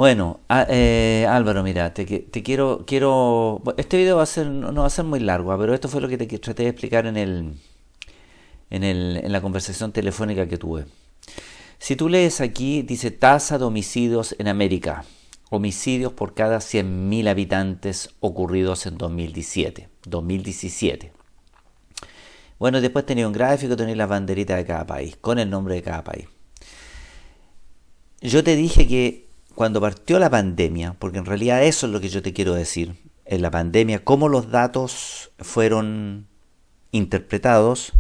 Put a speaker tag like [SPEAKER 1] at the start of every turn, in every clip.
[SPEAKER 1] Bueno, Álvaro, mira, este video no va a ser muy largo, pero esto fue lo que traté de explicar en la conversación telefónica que tuve. Si tú lees aquí, dice tasa de homicidios en América. Homicidios por cada 100.000 habitantes ocurridos en 2017. Bueno, después tenía un gráfico, tenía las banderitas de cada país, con el nombre de cada país. Yo te dije que cuando partió la pandemia, porque en realidad eso es lo que yo te quiero decir, en la pandemia, cómo los datos fueron interpretados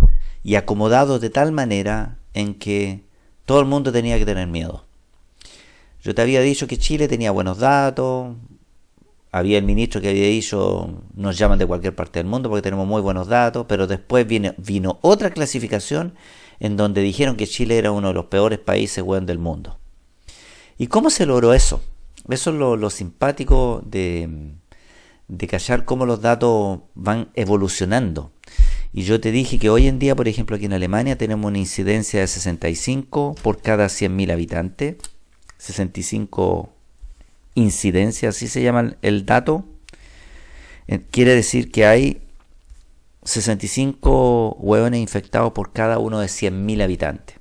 [SPEAKER 1] y acomodados de tal manera en que todo el mundo tenía que tener miedo. Yo te había dicho que Chile tenía buenos datos, había el ministro que había dicho nos llaman de cualquier parte del mundo porque tenemos muy buenos datos, pero después vino otra clasificación en donde dijeron que Chile era uno de los peores países del mundo. ¿Y cómo se logró eso? Eso es lo simpático de callar cómo los datos van evolucionando. Y yo te dije que hoy en día, por ejemplo, aquí en Alemania tenemos una incidencia de 65 por cada 100.000 habitantes. 65 incidencias, así se llama el dato. Quiere decir que hay 65 hueones infectados por cada uno de 100.000 habitantes.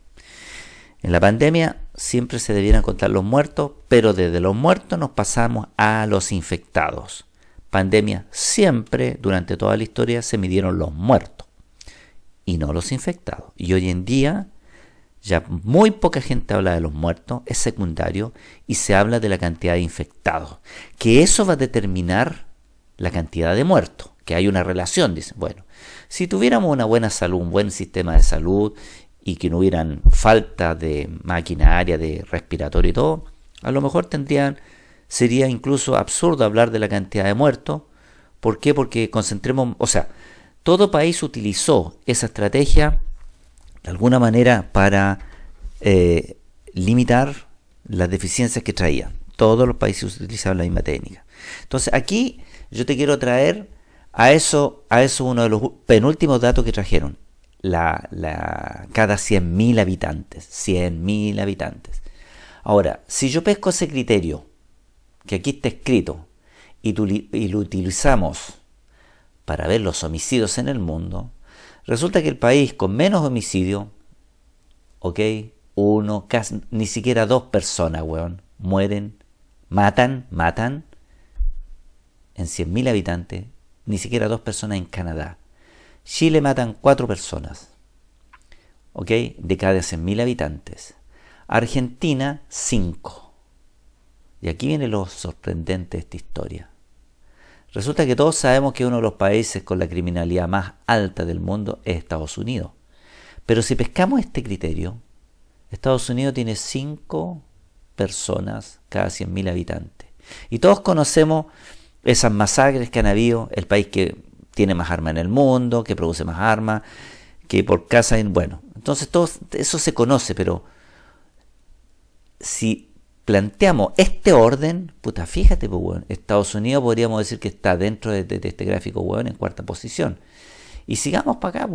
[SPEAKER 1] En la pandemia siempre se debieran contar los muertos, pero desde los muertos nos pasamos a los infectados. Pandemia siempre, durante toda la historia, se midieron los muertos y no los infectados. Y hoy en día ya muy poca gente habla de los muertos, es secundario, y se habla de la cantidad de infectados. Que eso va a determinar la cantidad de muertos, que hay una relación, dicen. Bueno, si tuviéramos una buena salud, un buen sistema de salud, y que no hubieran falta de maquinaria, de respiratorio y todo, a lo mejor sería incluso absurdo hablar de la cantidad de muertos. ¿Por qué? Porque todo país utilizó esa estrategia de alguna manera para limitar las deficiencias que traían. Todos los países utilizaban la misma técnica. Entonces aquí yo te quiero traer a eso uno de los penúltimos datos que trajeron. Cada 100.000 habitantes. 100.000 habitantes. Ahora, si yo pesco ese criterio, que aquí está escrito, y lo utilizamos para ver los homicidios en el mundo, resulta que el país con menos homicidios, ni siquiera 2 personas, mueren, matan, en 100.000 habitantes, ni siquiera 2 personas en Canadá. Chile matan 4 personas, de cada 100.000 habitantes. Argentina, 5. Y aquí viene lo sorprendente de esta historia. Resulta que todos sabemos que uno de los países con la criminalidad más alta del mundo es Estados Unidos. Pero si pescamos este criterio, Estados Unidos tiene 5 personas cada 100.000 habitantes. Y todos conocemos esas masacres que han habido, el país que tiene más armas en el mundo, que produce más armas, que por casa, entonces todo eso se conoce, pero si planteamos este orden, fíjate, Estados Unidos podríamos decir que está dentro de este gráfico, en cuarta posición. Y sigamos para acá,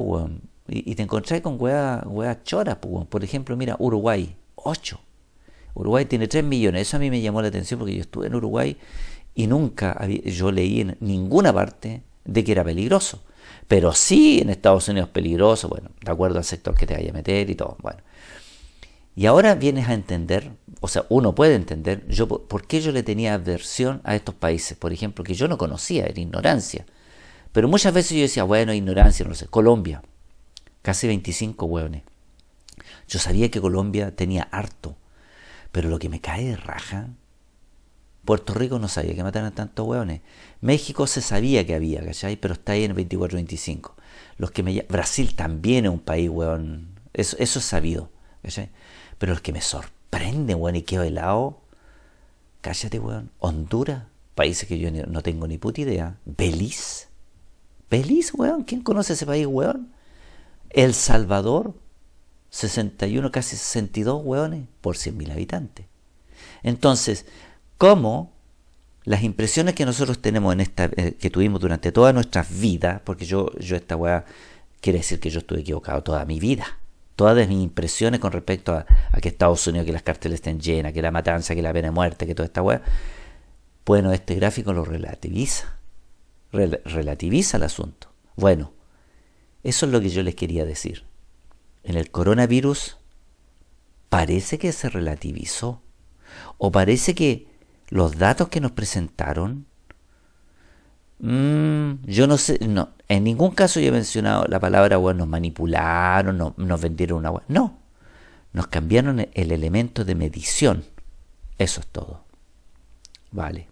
[SPEAKER 1] y te encontrás con weas choras, por ejemplo, mira, Uruguay, 8. Uruguay tiene 3 millones, eso a mí me llamó la atención porque yo estuve en Uruguay y nunca yo leí en ninguna parte de que era peligroso. Pero sí en Estados Unidos es peligroso, de acuerdo al sector que te vaya a meter y todo, Y ahora vienes a entender, uno puede entender, por qué yo le tenía aversión a estos países, por ejemplo, que yo no conocía, era ignorancia. Pero muchas veces yo decía, ignorancia, no sé, Colombia, casi 25 hueones. Yo sabía que Colombia tenía harto, pero lo que me cae de raja, Puerto Rico no sabía que mataran tantos hueones. México se sabía que había, ¿cachai? Pero está ahí en el 24-25. Brasil también es un país, eso es sabido, ¿cachai? Pero los que me sorprende, y quedo helado, cállate, Honduras, países que yo no tengo ni puta idea. Belice, ¿quién conoce ese país, El Salvador, 61, casi 62 por 100.000 habitantes. Entonces, ¿cómo las impresiones que nosotros tenemos que tuvimos durante toda nuestra vida, porque yo esta quiere decir que yo estuve equivocado toda mi vida, todas mis impresiones con respecto a que Estados Unidos, que las cárceles estén llenas, que la matanza, que la pena de muerte, que toda esta weá, bueno, este gráfico lo relativiza. Relativiza el asunto. Bueno, eso es lo que yo les quería decir. En el coronavirus parece que se relativizó. O parece que los datos que nos presentaron, yo no sé, no, en ningún caso yo he mencionado la palabra, bueno, nos manipularon, nos vendieron una web. No, nos cambiaron el elemento de medición. Eso es todo. Vale.